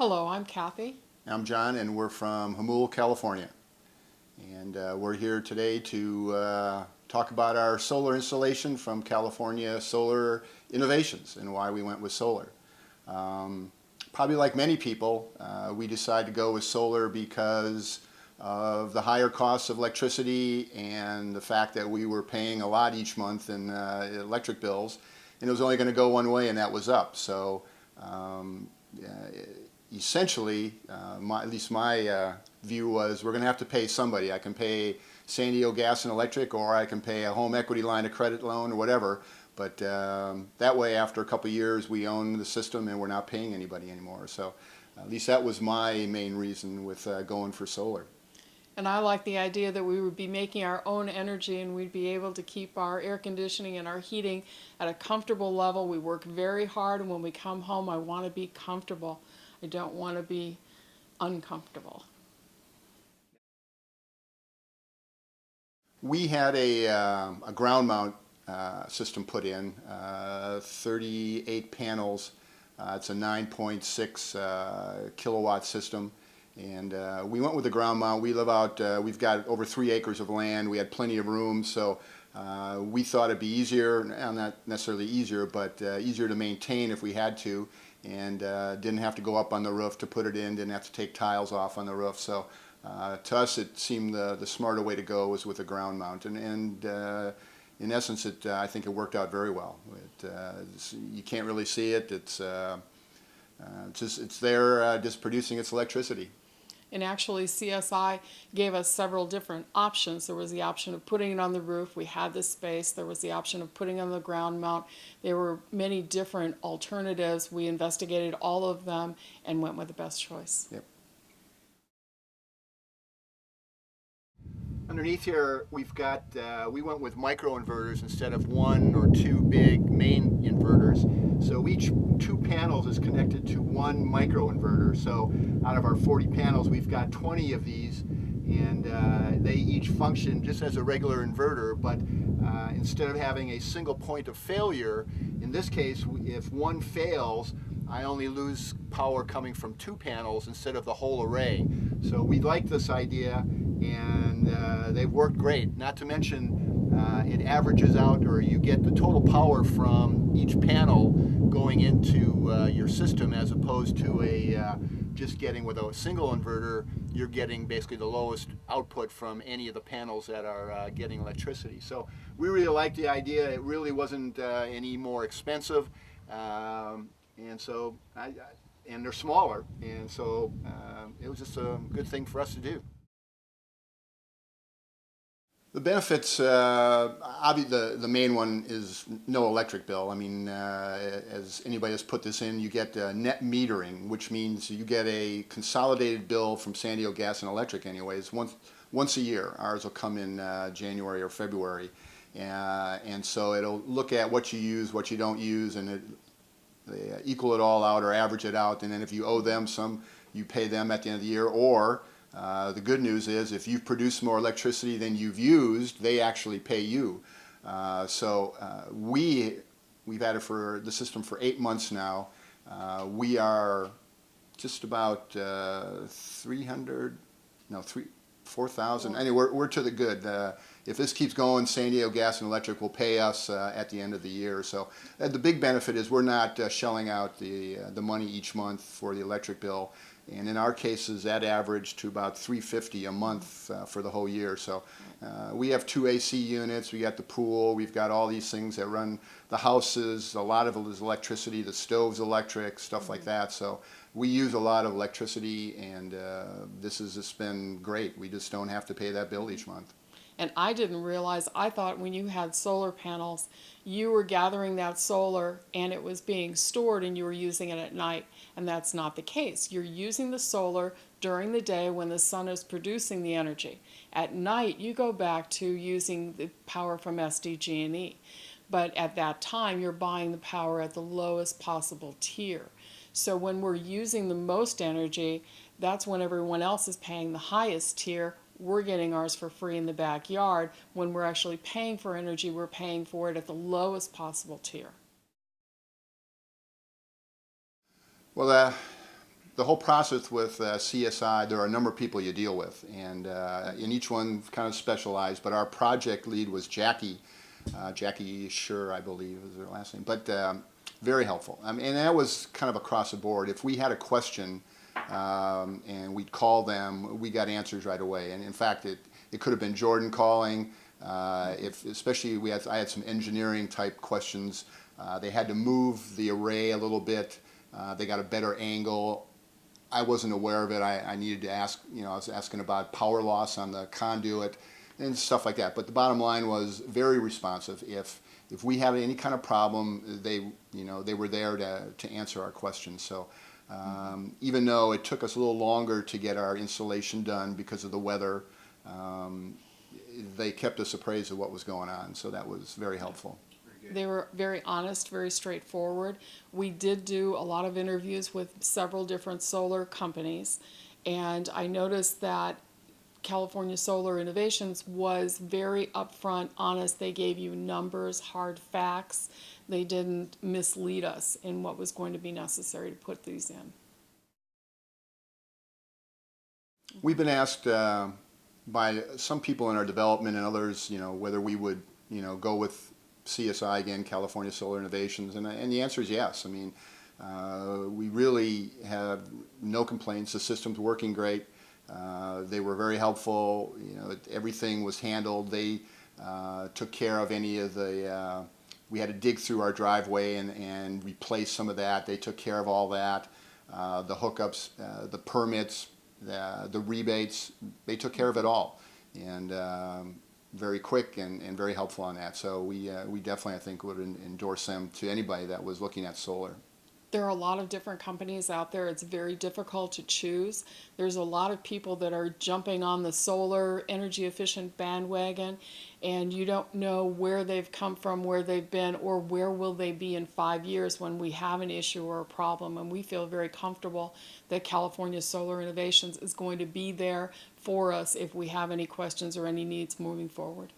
Hello, I'm Kathy. I'm John, and we're from Hamul, California. And we're here today to talk about our solar installation from California Solar Innovations and why we went with solar. Probably like many people, we decided to go with solar because of the higher costs of electricity and the fact that we were paying a lot each month in electric bills, and it was only going to go one way, and that was up. So essentially, at least my view was we're going to have to pay somebody. I can pay San Diego Gas and Electric, or I can pay a home equity line of credit loan or whatever. But that way, after a couple of years, we own the system and we're not paying anybody anymore. So at least that was my main reason with going for solar. And I like the idea that we would be making our own energy and we'd be able to keep our air conditioning and our heating at a comfortable level. We work very hard, and when we come home, I want to be comfortable. I don't want to be uncomfortable. We had a ground mount system put in, 38 panels. It's a 9.6 kilowatt system. And we went with the ground mount. We live out, we've got over 3 acres of land. We had plenty of room, so we thought it'd be easier, not necessarily easier, but easier to maintain if we had to, and didn't have to go up on the roof to put it in, didn't have to take tiles off on the roof. So to us, it seemed the smarter way to go was with a ground mount. And in essence, I think it worked out very well. You can't really see it. It's there just producing its electricity. And actually, CSI gave us several different options. There was the option of putting it on the roof. We had the space. There was the option of putting it on the ground mount. There were many different alternatives. We investigated all of them and went with the best choice. Yep. Underneath here, we've got, we went with microinverters instead of 1 or 2 big main inverters. So each 2 panels is connected to 1 microinverter. So out of our 40 panels, we've got 20 of these, and they each function just as a regular inverter, but instead of having a single point of failure, in this case, if one fails, I only lose power coming from 2 panels instead of the whole array. So we like this idea, and they've worked great. Not to mention, it averages out, or you get the total power from each panel going into your system, as opposed to just getting with a single inverter. You're getting basically the lowest output from any of the panels that are getting electricity. So we really like the idea. It really wasn't any more expensive. And so, and they're smaller, and so it was just a good thing for us to do. The benefits, obviously the main one is no electric bill. I mean, as anybody has put this in, you get net metering, which means you get a consolidated bill from San Diego Gas and Electric anyways, once a year. Ours will come in January or February. And so it'll look at what you use, what you don't use, and they equal it all out or average it out, and then if you owe them some, you pay them at the end of the year. Or the good news is, if you've produced more electricity than you've used, they actually pay you. We've had it for the system for 8 months now. We are just about 4,000. Anyway, we're to the good. If this keeps going, San Diego Gas and Electric will pay us at the end of the year. So the big benefit is we're not shelling out the money each month for the electric bill. And in our cases, that averaged to about $350 a month for the whole year. So we have 2 AC units, we got the pool, we've got all these things that run the houses. A lot of it is electricity, the stove's electric, stuff like that. So we use a lot of electricity, and this has just been great. We just don't have to pay that bill each month. And I didn't realize, I thought when you had solar panels, you were gathering that solar and it was being stored and you were using it at night. And that's not the case. You're using the solar during the day when the sun is producing the energy. At night, you go back to using the power from SDG&E. But at that time, you're buying the power at the lowest possible tier. So when we're using the most energy, that's when everyone else is paying the highest tier. We're getting ours for free in the backyard. When we're actually paying for energy, we're paying for it at the lowest possible tier. Well, the whole process with CSI, there are a number of people you deal with, and each one kind of specialized. But our project lead was Jackie Schur, I believe is her last name. But very helpful. I mean, and that was kind of across the board. If we had a question and we'd call them, we got answers right away. And in fact, it could have been Jordan calling. Especially I had some engineering type questions. They had to move the array a little bit. They got a better angle. I wasn't aware of it. I needed to ask, I was asking about power loss on the conduit and stuff like that. But the bottom line was very responsive. If we had any kind of problem, they were there to answer our questions. So even though it took us a little longer to get our installation done because of the weather, they kept us appraised of what was going on. So that was very helpful. They were very honest, very straightforward. We did do a lot of interviews with several different solar companies, and I noticed that California Solar Innovations was very upfront, honest. They gave you numbers, hard facts. They didn't mislead us in what was going to be necessary to put these in. We've been asked by some people in our development and others, whether we would, go with CSI again, California Solar Innovations, and the answer is yes. I mean, we really have no complaints. The system's working great. They were very helpful. Everything was handled. They took care of any of the. We had to dig through our driveway and replace some of that. They took care of all that. The hookups, the permits, the rebates. They took care of it all, and very quick and very helpful on that. So we definitely, I think, would endorse them to anybody that was looking at solar. There are a lot of different companies out there. It's very difficult to choose. There's a lot of people that are jumping on the solar energy efficient bandwagon, and you don't know where they've come from, where they've been, or where will they be in 5 years when we have an issue or a problem. And we feel very comfortable that California Solar Innovations is going to be there for us if we have any questions or any needs moving forward.